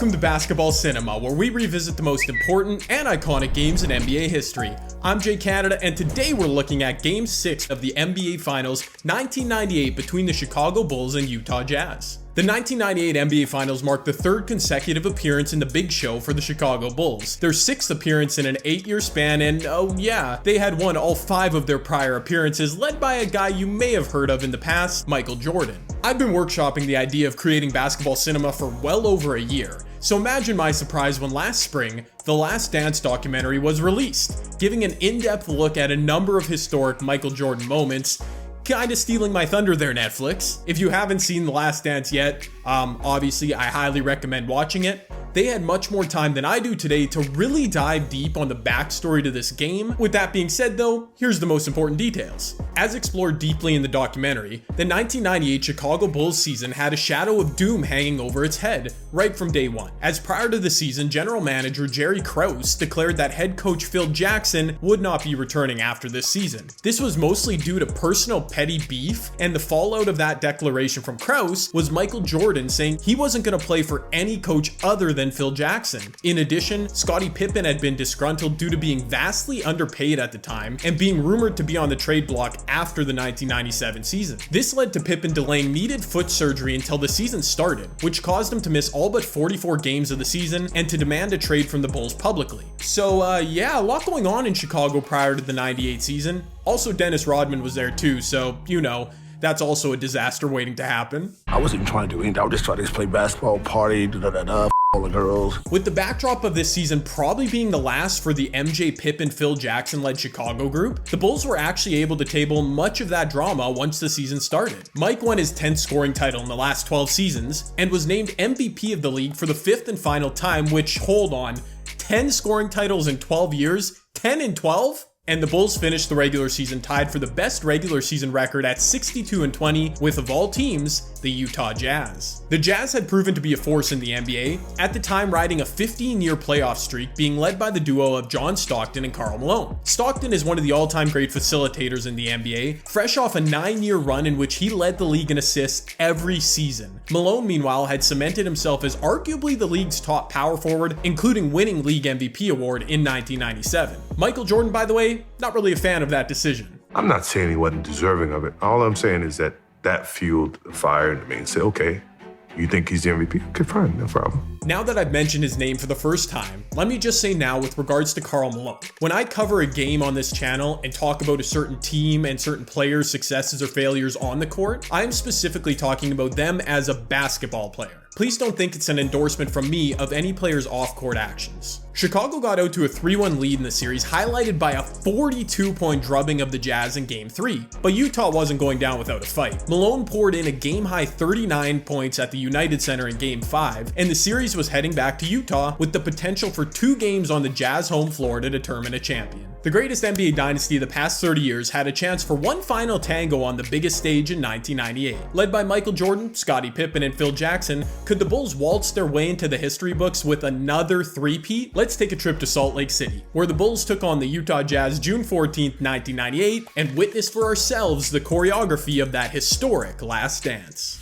Welcome to Basketball Cinema, where we revisit the most important and iconic games in NBA history. I'm Jay Canada, and today we're looking at Game 6 of the NBA Finals 1998 between the Chicago Bulls and Utah Jazz. The 1998 NBA Finals marked the third consecutive appearance in the Big Show for the Chicago Bulls, their sixth appearance in an 8-year span, and oh yeah, they had won all 5 of their prior appearances, led by a guy you may have heard of in the past, Michael Jordan. I've been workshopping the idea of creating Basketball Cinema for well over a year, so imagine my surprise when last spring, The Last Dance documentary was released, giving an in-depth look at a number of historic Michael Jordan moments. Kinda stealing my thunder there, Netflix. If you haven't seen The Last Dance yet, obviously I highly recommend watching it. They had much more time than I do today to really dive deep on the backstory to this game. With that being said though, here's the most important details. As explored deeply in the documentary, the 1998 Chicago Bulls season had a shadow of doom hanging over its head right from day one. As prior to the season, general manager Jerry Krause declared that head coach Phil Jackson would not be returning after this season. This was mostly due to personal petty beef, and the fallout of that declaration from Krause was Michael Jordan saying he wasn't going to play for any coach other than Phil Jackson. In addition, Scottie Pippen had been disgruntled due to being vastly underpaid at the time and being rumored to be on the trade block after the 1997 season. This led to Pippen delaying needed foot surgery until the season started, which caused him to miss all but 44 games of the season and to demand a trade from the Bulls publicly. So yeah, a lot going on in Chicago prior to the 98 season. Also, Dennis Rodman was there too, so you know, that's also a disaster waiting to happen. I wasn't even trying to do anything. I was just trying to play basketball, party, all the girls. With the backdrop of this season probably being the last for the MJ Pippen Phil Jackson led Chicago group, the Bulls were actually able to table much of that drama once the season started. Mike won his 10th scoring title in the last 12 seasons and was named MVP of the league for the 5th and final time, which, hold on, 10 scoring titles in 12 years? 10 in 12? And the Bulls finished the regular season tied for the best regular season record at 62-20 with, of all teams, the Utah Jazz. The Jazz had proven to be a force in the NBA, at the time riding a 15-year playoff streak being led by the duo of John Stockton and Karl Malone. Stockton is one of the all-time great facilitators in the NBA, fresh off a 9-year run in which he led the league in assists every season. Malone, meanwhile, had cemented himself as arguably the league's top power forward, including winning league MVP award in 1997. Michael Jordan, by the way, not really a fan of that decision. I'm not saying he wasn't deserving of it. All I'm saying is that fueled the fire in me and said, okay, you think he's the MVP? Okay, fine, no problem. Now that I've mentioned his name for the first time, let me just say now with regards to Karl Malone. When I cover a game on this channel and talk about a certain team and certain players' successes or failures on the court, I'm specifically talking about them as a basketball player. Please don't think it's an endorsement from me of any player's off-court actions. Chicago got out to a 3-1 lead in the series, highlighted by a 42-point drubbing of the Jazz in Game 3. But Utah wasn't going down without a fight. Malone poured in a game-high 39 points at the United Center in Game 5, and the series was heading back to Utah with the potential for 2 games on the Jazz home floor to determine a champion. The greatest NBA dynasty of the past 30 years had a chance for one final tango on the biggest stage in 1998. Led by Michael Jordan, Scottie Pippen, and Phil Jackson, could the Bulls waltz their way into the history books with another three-peat? Let's take a trip to Salt Lake City, where the Bulls took on the Utah Jazz June 14th, 1998, and witness for ourselves the choreography of that historic Last Dance.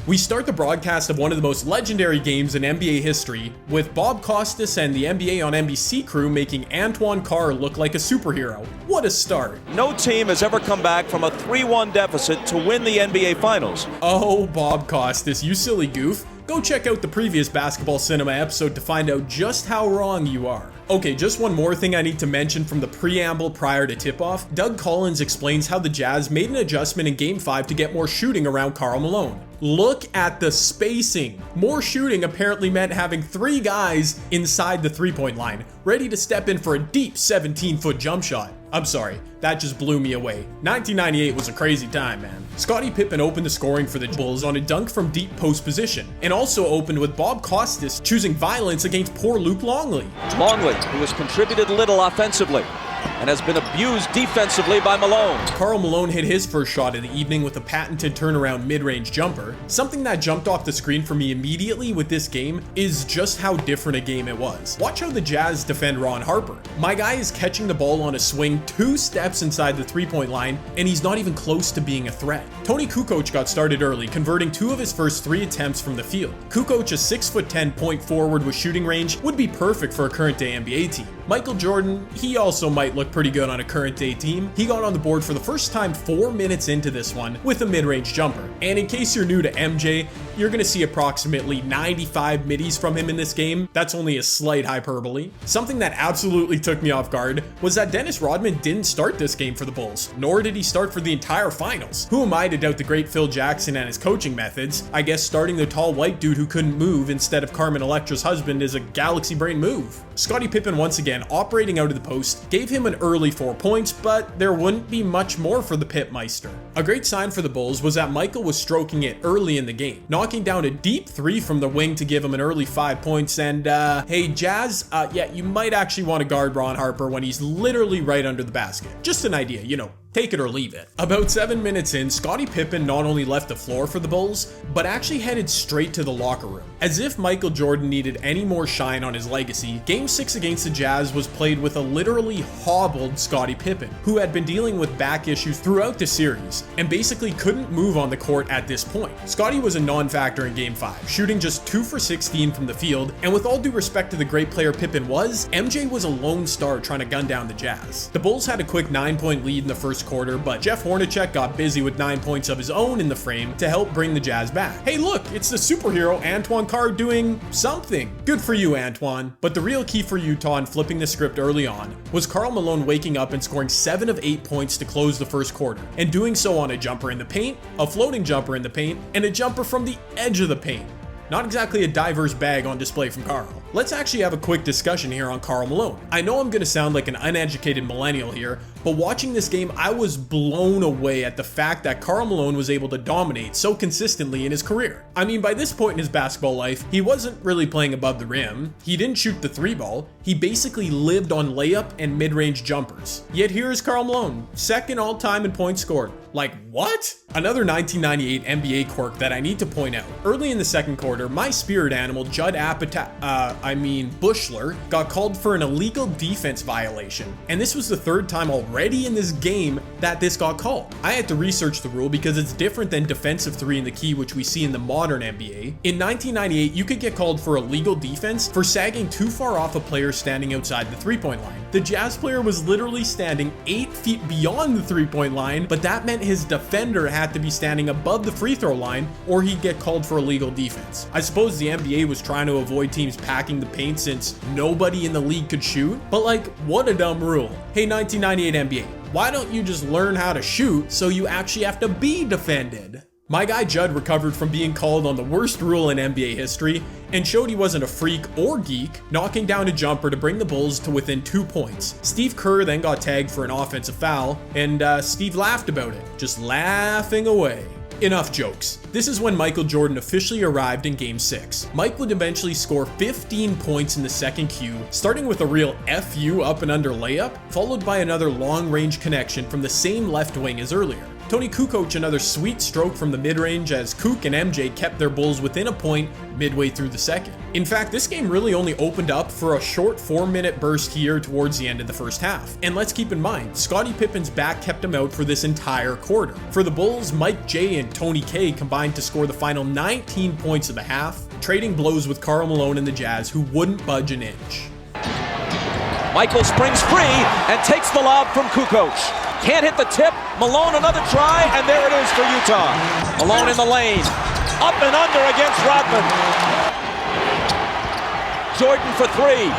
We start the broadcast of one of the most legendary games in NBA history, with Bob Costas and the NBA on NBC crew making Antoine Carr look like a superhero. What a start. No team has ever come back from a 3-1 deficit to win the NBA Finals. Oh, Bob Costas, you silly goof. Go check out the previous Basketball Cinema episode to find out just how wrong you are. Okay, just one more thing I need to mention from the preamble prior to tip-off. Doug Collins explains how the Jazz made an adjustment in Game 5 to get more shooting around Karl Malone. Look at the spacing. More shooting apparently meant having 3 guys inside the three-point line, ready to step in for a deep 17-foot jump shot. I'm sorry, that just blew me away. 1998 was a crazy time, man. Scottie Pippen opened the scoring for the Bulls on a dunk from deep post position, and also opened with Bob Costas choosing violence against poor Luke Longley. Longley, who has contributed little offensively. and has been abused defensively by Malone. Karl Malone hit his first shot of the evening with a patented turnaround mid-range jumper. Something that jumped off the screen for me immediately with this game is just how different a game it was. Watch how the Jazz defend Ron Harper. My guy is catching the ball on a swing 2 steps inside the three-point line, and he's not even close to being a threat. Tony Kukoc got started early, converting 2 of his first 3 attempts from the field. Kukoc, a 6'10" point forward with shooting range, would be perfect for a current-day NBA team. Michael Jordan, he also might look pretty good on a current-day team. He got on the board for the first time 4 minutes into this one with a mid-range jumper. And in case you're new to MJ, you're going to see approximately 95 middies from him in this game. That's only a slight hyperbole. Something that absolutely took me off guard was that Dennis Rodman didn't start this game for the Bulls, nor did he start for the entire finals. Who am I to doubt the great Phil Jackson and his coaching methods? I guess starting the tall white dude who couldn't move instead of Carmen Electra's husband is a galaxy brain move. Scottie Pippen once again operating out of the post gave him an early 4 points, but there wouldn't be much more for the Pitmeister. A great sign for the Bulls was that Michael was stroking it early in the game, knocking down a deep 3 from the wing to give him an early 5 points. And hey Jazz, yeah, you might actually want to guard Ron Harper when he's literally right under the basket. Just an idea, you know. Take it or leave it. About 7 minutes in, Scottie Pippen not only left the floor for the Bulls, but actually headed straight to the locker room. As if Michael Jordan needed any more shine on his legacy, Game 6 against the Jazz was played with a literally hobbled Scottie Pippen, who had been dealing with back issues throughout the series, and basically couldn't move on the court at this point. Scottie was a non-factor in Game 5, shooting just 2 for 16 from the field, and with all due respect to the great player Pippen was, MJ was a lone star trying to gun down the Jazz. The Bulls had a quick 9-point lead in the first quarter, but Jeff Hornacek got busy with 9 points of his own in the frame to help bring the Jazz back. Hey look, it's the superhero Antoine Carr doing something. Good for you, Antoine. But the real key for Utah in flipping the script early on was Karl Malone waking up and scoring 7 of 8 points to close the first quarter, and doing so on a jumper in the paint, a floating jumper in the paint, and a jumper from the edge of the paint. Not exactly a diverse bag on display from Karl. Let's actually have a quick discussion here on Karl Malone. I know I'm gonna sound like an uneducated millennial here, but watching this game, I was blown away at the fact that Karl Malone was able to dominate so consistently in his career. I mean, by this point in his basketball life, he wasn't really playing above the rim, he didn't shoot the 3-ball, he basically lived on layup and mid-range jumpers. Yet here's Karl Malone, second all-time in points scored. Like, what? Another 1998 NBA quirk that I need to point out. Early in the second quarter, my spirit animal, Judd Bushler, got called for an illegal defense violation. And this was the 3rd time already in this game that this got called. I had to research the rule because it's different than defensive 3 in the key, which we see in the modern NBA. In 1998, you could get called for illegal defense for sagging too far off a player standing outside the 3-point line. The Jazz player was literally standing 8 feet beyond the 3-point line, but that meant his defender had to be standing above the free throw line or he'd get called for illegal defense. I suppose the NBA was trying to avoid teams packing the paint since nobody in the league could shoot, but like, what a dumb rule. Hey 1998 NBA, why don't you just learn how to shoot so you actually have to be defended? My guy Judd recovered from being called on the worst rule in NBA history and showed he wasn't a freak or geek, knocking down a jumper to bring the Bulls to within 2 points. Steve Kerr then got tagged for an offensive foul, and Steve laughed about it, just laughing away. Enough jokes. This is when Michael Jordan officially arrived in Game 6. Mike would eventually score 15 points in the second Q, starting with a real FU up and under layup, followed by another long-range connection from the same left wing as earlier. Tony Kukoc another sweet stroke from the mid-range as Kook and MJ kept their Bulls within a point midway through the second. In fact, this game really only opened up for a short 4-minute burst here towards the end of the first half. And let's keep in mind, Scottie Pippen's back kept him out for this entire quarter. For the Bulls, Mike J and Tony K combined to score the final 19 points of the half, trading blows with Karl Malone and the Jazz, who wouldn't budge an inch. Michael springs free and takes the lob from Kukoc. Can't hit the tip. Malone another try, and there it is for Utah. Malone in the lane. Up and under against Rodman. Jordan for 3.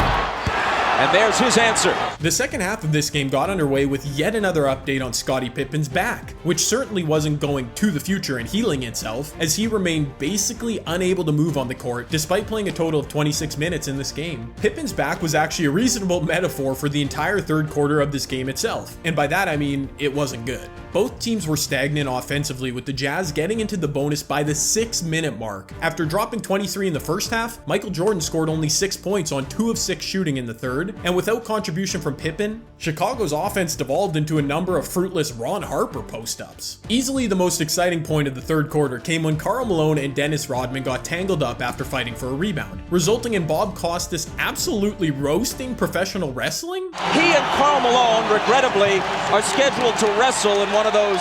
And there's his answer. The second half of this game got underway with yet another update on Scottie Pippen's back, which certainly wasn't going to the future and healing itself, as he remained basically unable to move on the court despite playing a total of 26 minutes in this game. Pippen's back was actually a reasonable metaphor for the entire third quarter of this game itself, and by that I mean it wasn't good. Both teams were stagnant offensively, with the Jazz getting into the bonus by the 6-minute mark. After dropping 23 in the first half, Michael Jordan scored only 6 points on 2 of 6 shooting in the third, and without contribution from from Pippen, Chicago's offense devolved into a number of fruitless Ron Harper post-ups. Easily the most exciting point of the third quarter came when Karl Malone and Dennis Rodman got tangled up after fighting for a rebound, resulting in Bob Costas absolutely roasting professional wrestling. He and Karl Malone, regrettably, are scheduled to wrestle in one of those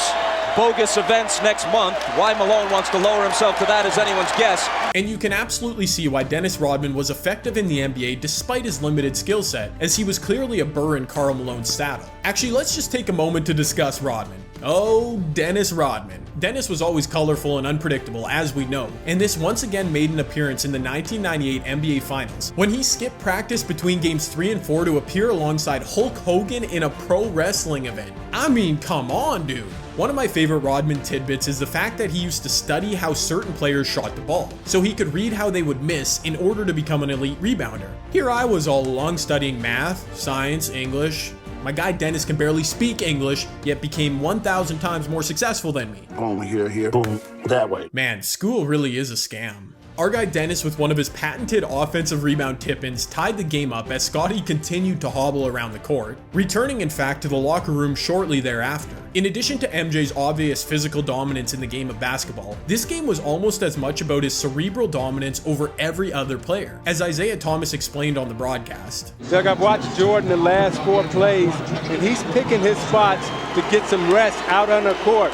bogus events next month. Why Malone wants to lower himself to that is anyone's guess. And you can absolutely see why Dennis Rodman was effective in the NBA despite his limited skill set, as he was clearly a burr in Karl Malone's saddle. Actually, let's just take a moment to discuss Rodman. Oh, Dennis Rodman. Dennis was always colorful and unpredictable, as we know, and this once again made an appearance in the 1998 NBA Finals, when he skipped practice between games 3 and 4 to appear alongside Hulk Hogan in a pro wrestling event. I mean, come on, dude. One of my favorite Rodman tidbits is the fact that he used to study how certain players shot the ball, so he could read how they would miss in order to become an elite rebounder. Here I was all along studying math, science, English. My guy Dennis can barely speak English, yet became 1,000 times more successful than me. Boom, here, boom, that way. Man, school really is a scam. Our guy Dennis, with one of his patented offensive rebound tip-ins, tied the game up as Scottie continued to hobble around the court, returning in fact to the locker room shortly thereafter. In addition to MJ's obvious physical dominance in the game of basketball, this game was almost as much about his cerebral dominance over every other player, as Isaiah Thomas explained on the broadcast. Doug, I've watched Jordan the last 4 plays, and he's picking his spots to get some rest out on the court.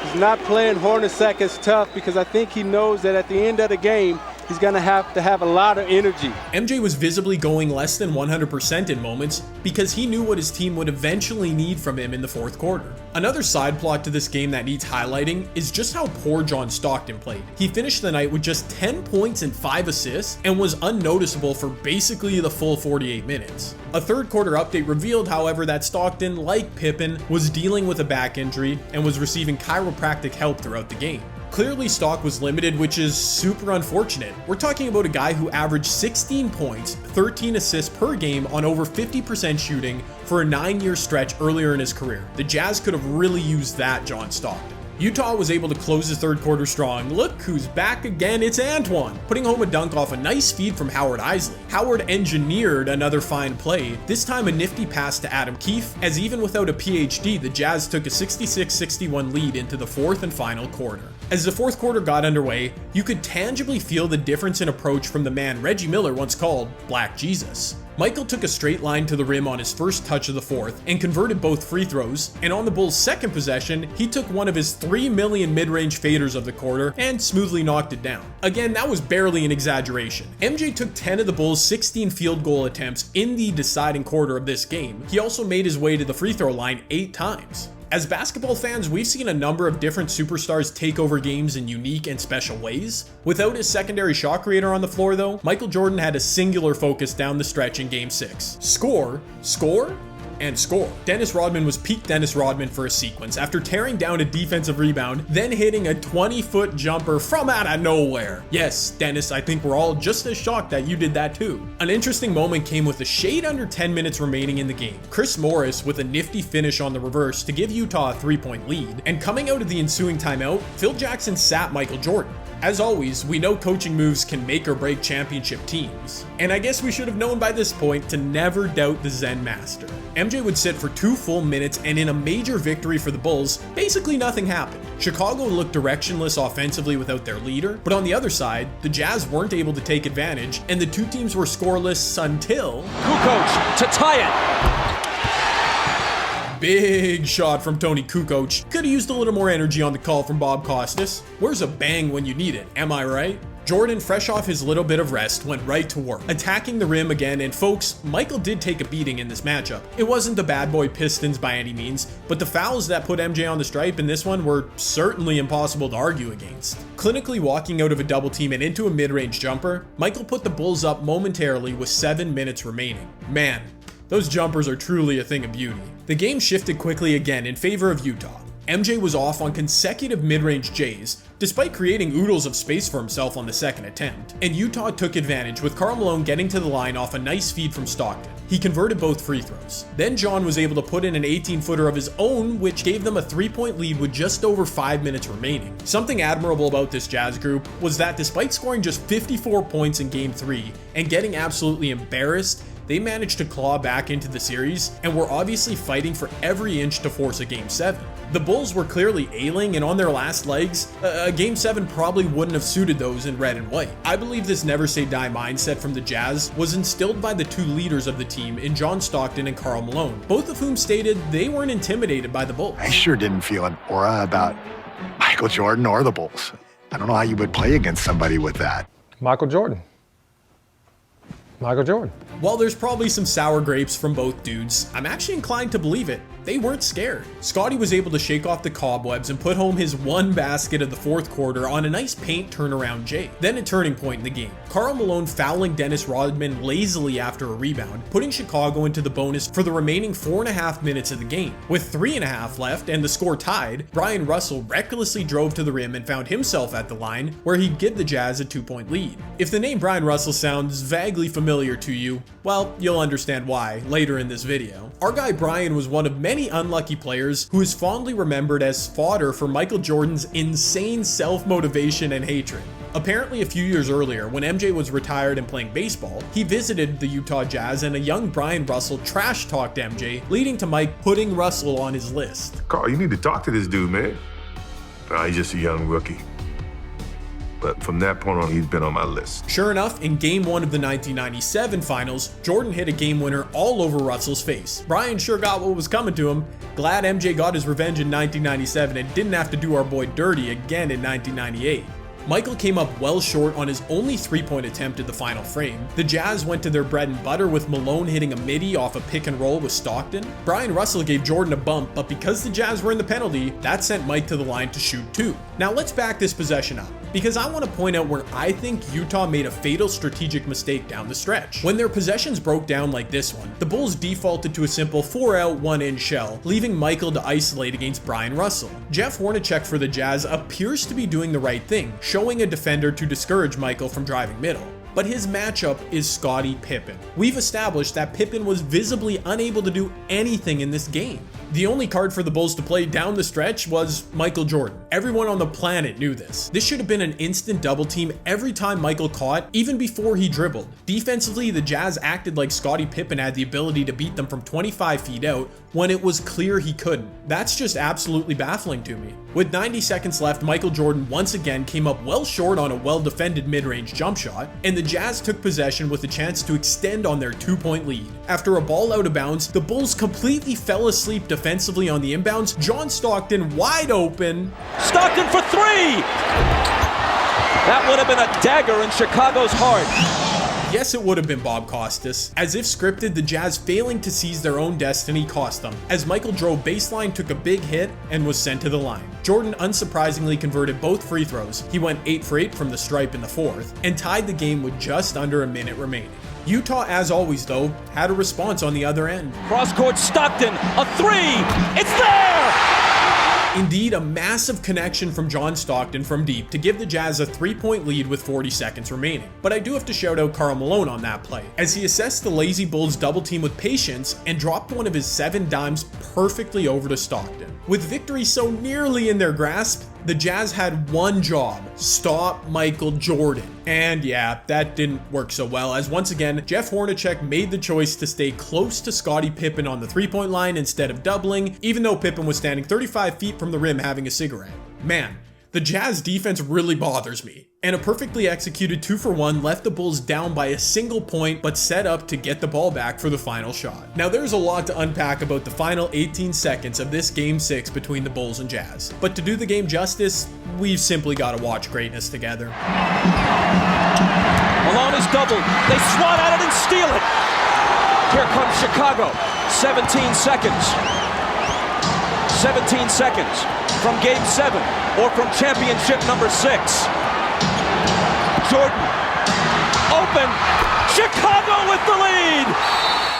He's not playing Hornacek as tough because I think he knows that at the end of the game, he's going to have a lot of energy. MJ was visibly going less than 100% in moments because he knew what his team would eventually need from him in the fourth quarter. Another side plot to this game that needs highlighting is just how poor John Stockton played. He finished the night with just 10 points and 5 assists and was unnoticeable for basically the full 48 minutes. A third quarter update revealed, however, that Stockton, like Pippen, was dealing with a back injury and was receiving chiropractic help throughout the game. Clearly, Stock was limited, which is super unfortunate. We're talking about a guy who averaged 16 points, 13 assists per game on over 50% shooting for a 9-year stretch earlier in his career. The Jazz could have really used that, John Stockton. Utah was able to close the third quarter strong. Look who's back again, it's Antoine, putting home a dunk off a nice feed from Howard Isley. Howard engineered another fine play, this time a nifty pass to Adam Keefe, as even without a PhD, the Jazz took a 66-61 lead into the fourth and final quarter. As the fourth quarter got underway, you could tangibly feel the difference in approach from the man Reggie Miller once called Black Jesus. Michael took a straight line to the rim on his first touch of the fourth and converted both free throws, and on the Bulls' second possession, he took one of his 3 million mid-range faders of the quarter and smoothly knocked it down. Again, that was barely an exaggeration. MJ took 10 of the Bulls' 16 field goal attempts in the deciding quarter of this game. He also made his way to the free throw line 8 times. As basketball fans, we've seen a number of different superstars take over games in unique and special ways. Without his secondary shot creator on the floor though, Michael Jordan had a singular focus down the stretch in Game 6. Score, and score. Dennis Rodman was peak Dennis Rodman for a sequence after tearing down a defensive rebound, then hitting a 20-foot jumper from out of nowhere. Yes, Dennis, I think we're all just as shocked that you did that too. An interesting moment came with a shade under 10 minutes remaining in the game. Chris Morris with a nifty finish on the reverse to give Utah a 3-point lead, and coming out of the ensuing timeout, Phil Jackson sat Michael Jordan. As always, we know coaching moves can make or break championship teams, and I guess we should have known by this point to never doubt the Zen Master. MJ would sit for 2 full minutes, and in a major victory for the Bulls, basically nothing happened. Chicago looked directionless offensively without their leader, but on the other side, the Jazz weren't able to take advantage, and the two teams were scoreless until Kukoc to tie it. Big shot from Tony Kukoc. Could have used a little more energy on the call from Bob Costas. Where's a bang when you need it, am I right? Jordan, fresh off his little bit of rest, went right to work, attacking the rim again, and folks, Michael did take a beating in this matchup. It wasn't the bad boy Pistons by any means, but the fouls that put MJ on the stripe in this one were certainly impossible to argue against. Clinically walking out of a double team and into a mid-range jumper, Michael put the Bulls up momentarily with 7 minutes remaining. Man, those jumpers are truly a thing of beauty. The game shifted quickly again in favor of Utah. MJ was off on consecutive mid-range J's, despite creating oodles of space for himself on the second attempt, and Utah took advantage with Karl Malone getting to the line off a nice feed from Stockton. He converted both free throws. Then John was able to put in an 18-footer of his own, which gave them a 3-point lead with just over 5 minutes remaining. Something admirable about this Jazz group was that despite scoring just 54 points in Game 3 and getting absolutely embarrassed, they managed to claw back into the series and were obviously fighting for every inch to force a Game 7. The Bulls were clearly ailing, and on their last legs, a Game 7 probably wouldn't have suited those in red and white. I believe this never say die mindset from the Jazz was instilled by the two leaders of the team in John Stockton and Karl Malone, both of whom stated they weren't intimidated by the Bulls. I sure didn't feel an aura about Michael Jordan or the Bulls. I don't know how you would play against somebody with that. Michael Jordan. Michael Jordan. While there's probably some sour grapes from both dudes, I'm actually inclined to believe it. They weren't scared. Scottie was able to shake off the cobwebs and put home his one basket of the fourth quarter on a nice paint turnaround J. Then a turning point in the game. Karl Malone fouling Dennis Rodman lazily after a rebound, putting Chicago into the bonus for the remaining 4.5 minutes of the game. With 3.5 left and the score tied, Brian Russell recklessly drove to the rim and found himself at the line, where he'd give the Jazz a 2-point lead. If the name Brian Russell sounds vaguely familiar to you, well, you'll understand why later in this video. Our guy Brian was one of many unlucky players who is fondly remembered as fodder for Michael Jordan's insane self-motivation and hatred. Apparently a few years earlier, when MJ was retired and playing baseball, he visited the Utah Jazz and a young Brian Russell trash-talked MJ, leading to Mike putting Russell on his list. Carl, you need to talk to this dude, man. Nah, he's just a young rookie. But from that point on, he's been on my list. Sure enough, in Game 1 of the 1997 finals, Jordan hit a game winner all over Russell's face. Brian sure got what was coming to him. Glad MJ got his revenge in 1997 and didn't have to do our boy dirty again in 1998. Michael came up well short on his only 3-point attempt at the final frame. The Jazz went to their bread and butter with Malone hitting a midi off a pick and roll with Stockton. Brian Russell gave Jordan a bump, but because the Jazz were in the penalty, that sent Mike to the line to shoot 2. Now let's back this possession up, because I want to point out where I think Utah made a fatal strategic mistake down the stretch. When their possessions broke down like this one, the Bulls defaulted to a simple 4-out, 1-in shell, leaving Michael to isolate against Brian Russell. Jeff Hornacek for the Jazz appears to be doing the right thing, showing a defender to discourage Michael from driving middle. But his matchup is Scottie Pippen. We've established that Pippen was visibly unable to do anything in this game. The only card for the Bulls to play down the stretch was Michael Jordan. Everyone on the planet knew this. This should have been an instant double team every time Michael caught, even before he dribbled. Defensively, the Jazz acted like Scottie Pippen had the ability to beat them from 25 feet out when it was clear he couldn't. That's just absolutely baffling to me. With 90 seconds left, Michael Jordan once again came up well short on a well-defended mid-range jump shot, and the Jazz took possession with a chance to extend on their 2-point lead. After a ball out of bounds, the Bulls completely fell asleep defensively on the inbounds. John Stockton wide open. Stockton for 3! That would have been a dagger in Chicago's heart. Yes, it would have been Bob Costas. As if scripted, the Jazz failing to seize their own destiny cost them, as Michael drove baseline, took a big hit, and was sent to the line. Jordan unsurprisingly converted both free throws. He went 8 for 8 from the stripe in the fourth, and tied the game with just under a minute remaining. Utah, as always though, had a response on the other end. Cross-court Stockton, a 3! It's there! Indeed, a massive connection from John Stockton from deep to give the Jazz a 3-point lead with 40 seconds remaining. But I do have to shout out Karl Malone on that play, as he assessed the lazy Bulls double team with patience and dropped one of his 7 dimes perfectly over to Stockton. With victory so nearly in their grasp, the Jazz had one job: stop Michael Jordan. And yeah, that didn't work so well, as once again, Jeff Hornacek made the choice to stay close to Scottie Pippen on the 3-point line instead of doubling, even though Pippen was standing 35 feet from the rim having a cigarette. Man, the Jazz defense really bothers me. And a perfectly executed 2-for-1 left the Bulls down by a single point, but set up to get the ball back for the final shot. Now there's a lot to unpack about the final 18 seconds of this Game 6 between the Bulls and Jazz. But to do the game justice, we've simply got to watch greatness together. Malone is doubled. They swat at it and steal it. Here comes Chicago. 17 seconds. 17 seconds from Game 7 or from championship number 6. Jordan, open, Chicago with the lead!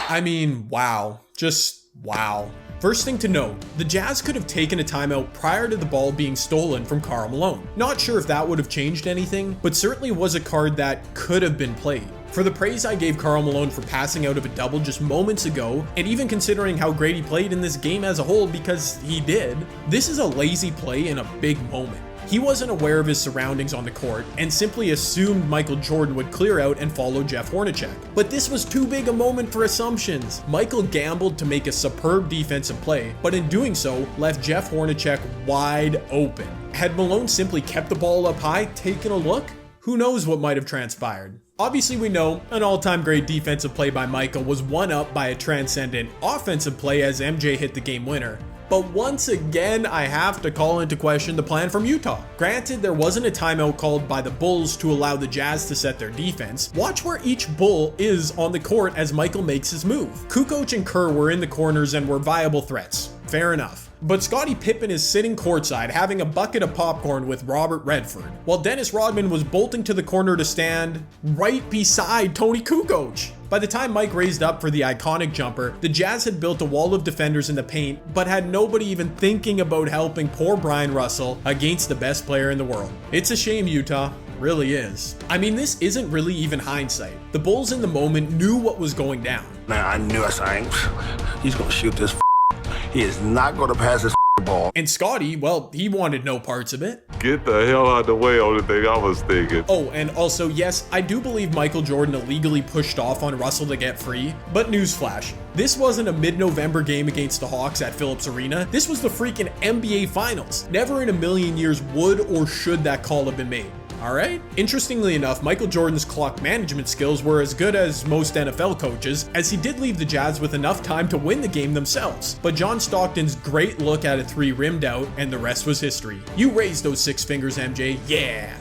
I mean, wow. Just wow. First thing to note, the Jazz could have taken a timeout prior to the ball being stolen from Karl Malone. Not sure if that would have changed anything, but certainly was a card that could have been played. For the praise I gave Karl Malone for passing out of a double just moments ago, and even considering how great he played in this game as a whole, because he did, this is a lazy play in a big moment. He wasn't aware of his surroundings on the court and simply assumed Michael Jordan would clear out and follow Jeff Hornacek. But this was too big a moment for assumptions. Michael gambled to make a superb defensive play, but in doing so, left Jeff Hornacek wide open. Had Malone simply kept the ball up high, taken a look, who knows what might have transpired. Obviously, we know an all-time great defensive play by Michael was one up by a transcendent offensive play as MJ hit the game winner. But once again, I have to call into question the plan from Utah. Granted, there wasn't a timeout called by the Bulls to allow the Jazz to set their defense. Watch where each Bull is on the court as Michael makes his move. Kukoc and Kerr were in the corners and were viable threats. Fair enough. But Scottie Pippen is sitting courtside having a bucket of popcorn with Robert Redford, while Dennis Rodman was bolting to the corner to stand right beside Tony Kukoc. By the time Mike raised up for the iconic jumper, the Jazz had built a wall of defenders in the paint, but had nobody even thinking about helping poor Brian Russell against the best player in the world. It's a shame, Utah. Really is. I mean, this isn't really even hindsight. The Bulls in the moment knew what was going down. Man, I knew he's gonna shoot this. He is not gonna pass this ball. And Scottie, well, he wanted no parts of it. Get the hell out of the way on the thing I was thinking. Oh, and also, yes, I do believe Michael Jordan illegally pushed off on Russell to get free, but newsflash, this wasn't a mid-November game against the Hawks at Phillips Arena. This was the freaking NBA Finals. Never in a million years would or should that call have been made. Alright? Interestingly enough, Michael Jordan's clock management skills were as good as most NFL coaches, as he did leave the Jazz with enough time to win the game themselves. But John Stockton's great look at a three rimmed out, and the rest was history. You raised those 6 fingers, MJ. Yeah!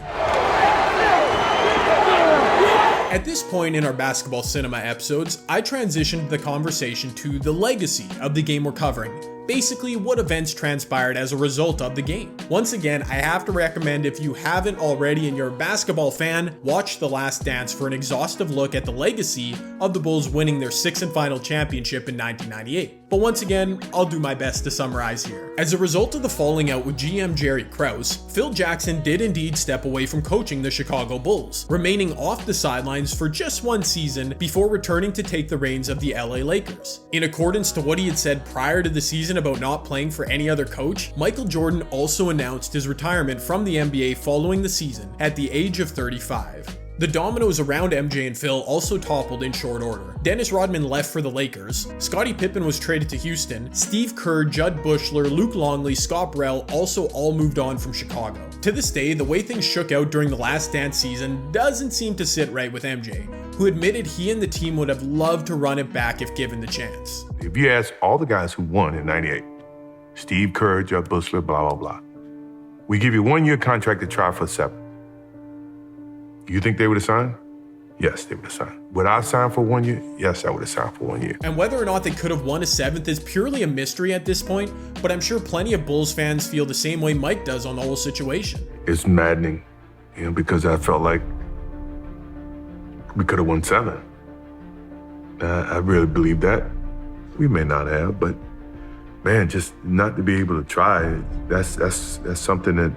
At this point in our basketball cinema episodes, I transitioned the conversation to the legacy of the game we're covering. Basically, what events transpired as a result of the game. Once again, I have to recommend, if you haven't already and you're a basketball fan, watch The Last Dance for an exhaustive look at the legacy of the Bulls winning their 6th and final championship in 1998. But once again, I'll do my best to summarize here. As a result of the falling out with GM Jerry Krause, Phil Jackson did indeed step away from coaching the Chicago Bulls, remaining off the sidelines for just one season before returning to take the reins of the LA Lakers. In accordance to what he had said prior to the season about not playing for any other coach, Michael Jordan also announced his retirement from the NBA following the season at the age of 35. The dominoes around MJ and Phil also toppled in short order. Dennis Rodman left for the Lakers, Scottie Pippen was traded to Houston, Steve Kerr, Judd Buechler, Luke Longley, Scott Burrell also all moved on from Chicago. To this day, the way things shook out during the Last Dance season doesn't seem to sit right with MJ, who admitted he and the team would have loved to run it back if given the chance. If you ask all the guys who won in 98, Steve Kerr, Judd Buechler, blah, blah, blah, we give you 1-year contract to try for 7. You think they would have signed? Yes, they would have signed. Would I sign for 1 year? Yes, I would have signed for 1 year. And whether or not they could have won a 7th is purely a mystery at this point, but I'm sure plenty of Bulls fans feel the same way Mike does on the whole situation. It's maddening, because I felt like we could have won 7. I really believe that. We may not have, but man, just not to be able to try, that's something that,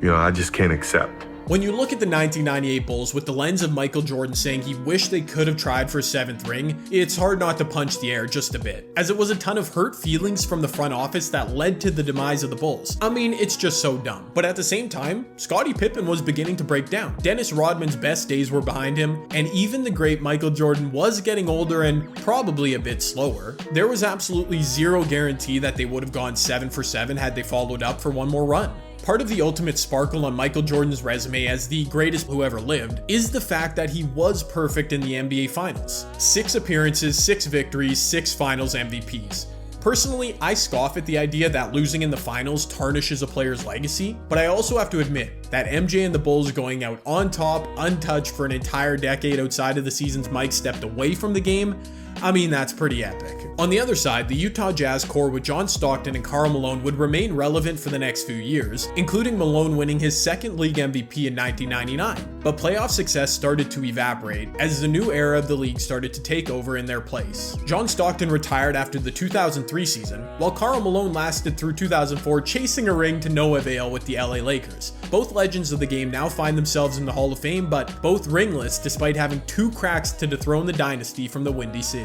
I just can't accept. When you look at the 1998 Bulls with the lens of Michael Jordan saying he wished they could have tried for a 7th ring, it's hard not to punch the air just a bit, as it was a ton of hurt feelings from the front office that led to the demise of the Bulls. I mean, it's just so dumb. But at the same time, Scottie Pippen was beginning to break down. Dennis Rodman's best days were behind him, and even the great Michael Jordan was getting older and probably a bit slower. There was absolutely zero guarantee that they would have gone 7 for 7 had they followed up for one more run. Part of the ultimate sparkle on Michael Jordan's resume as the greatest who ever lived is the fact that he was perfect in the NBA Finals. 6 appearances, 6 victories, 6 Finals MVPs. Personally, I scoff at the idea that losing in the finals tarnishes a player's legacy, but I also have to admit that MJ and the Bulls going out on top, untouched for an entire decade outside of the seasons Mike stepped away from the game, I mean, that's pretty epic. On the other side, the Utah Jazz core with John Stockton and Karl Malone would remain relevant for the next few years, including Malone winning his 2nd league MVP in 1999. But playoff success started to evaporate as the new era of the league started to take over in their place. John Stockton retired after the 2003 season, while Karl Malone lasted through 2004 chasing a ring to no avail with the LA Lakers. Both legends of the game now find themselves in the Hall of Fame, but both ringless despite having 2 cracks to dethrone the dynasty from the Windy City.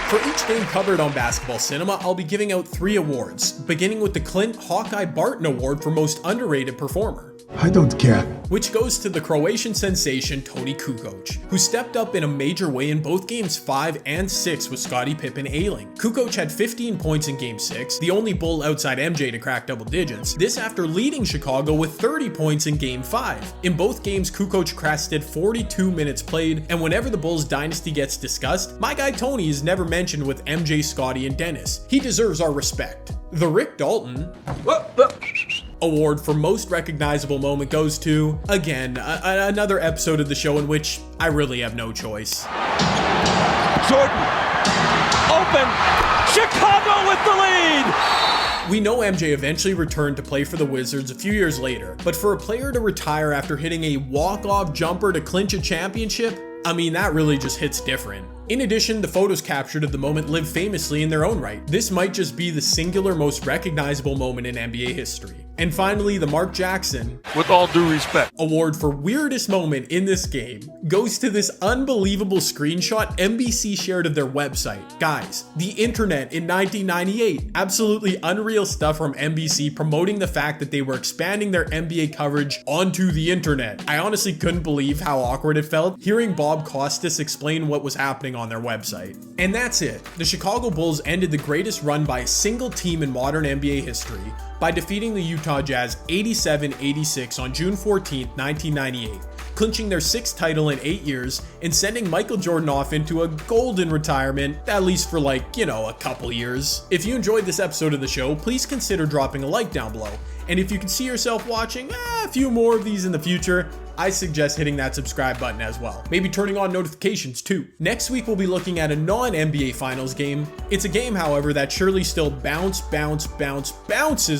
For each game covered on Basketball Cinema, I'll be giving out 3 awards, beginning with the Clint Hawkeye Barton Award for Most Underrated Performer, I don't care. which goes to the Croatian sensation Toni Kukoc, who stepped up in a major way in both games 5 and 6 with Scottie Pippen ailing. Kukoc had 15 points in game 6, the only Bull outside MJ to crack double digits, this after leading Chicago with 30 points in game 5. In both games, Kukoc crested 42 minutes played, and whenever the Bulls dynasty gets discussed, my guy Tony is never mentioned with MJ, Scottie, and Dennis. He deserves our respect. The Rick Dalton Award for Most Recognizable Moment goes to, again, another episode of the show in which I really have no choice. Jordan, open, Chicago with the lead! We know MJ eventually returned to play for the Wizards a few years later, but for a player to retire after hitting a walk-off jumper to clinch a championship, I mean, that really just hits different. In addition, the photos captured of the moment live famously in their own right. This might just be the singular most recognizable moment in NBA history. And finally, the Mark Jackson, With all due respect, Award for Weirdest Moment in this game goes to this unbelievable screenshot NBC shared of their website. Guys, the internet in 1998. Absolutely unreal stuff from NBC promoting the fact that they were expanding their NBA coverage onto the internet. I honestly couldn't believe how awkward it felt hearing Bob Costas explain what was happening on their website. And that's it. The Chicago Bulls ended the greatest run by a single team in modern NBA history by defeating the Utah Jazz 87-86 on June 14, 1998, clinching their 6th title in 8 years and sending Michael Jordan off into a golden retirement, at least for a couple years. If you enjoyed this episode of the show, please consider dropping a like down below. And if you can see yourself watching a few more of these in the future, I suggest hitting that subscribe button as well. Maybe turning on notifications too. Next week, we'll be looking at a non-NBA Finals game. It's a game, however, that surely still bounces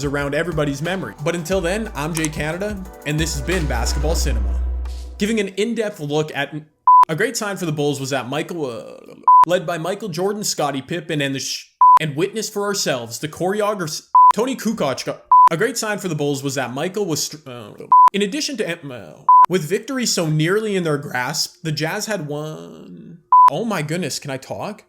around everybody's memory. But until then, I'm Jay Canada, and this has been Basketball Cinema. Giving an in-depth look at... A great sign for the Bulls was that led by Michael Jordan, Scottie Pippen, and witness for ourselves, the choreographer, Toni Kukoc. A great sign for the Bulls was that Michael was... in addition to... with victory so nearly in their grasp, the Jazz had won... Oh my goodness, can I talk?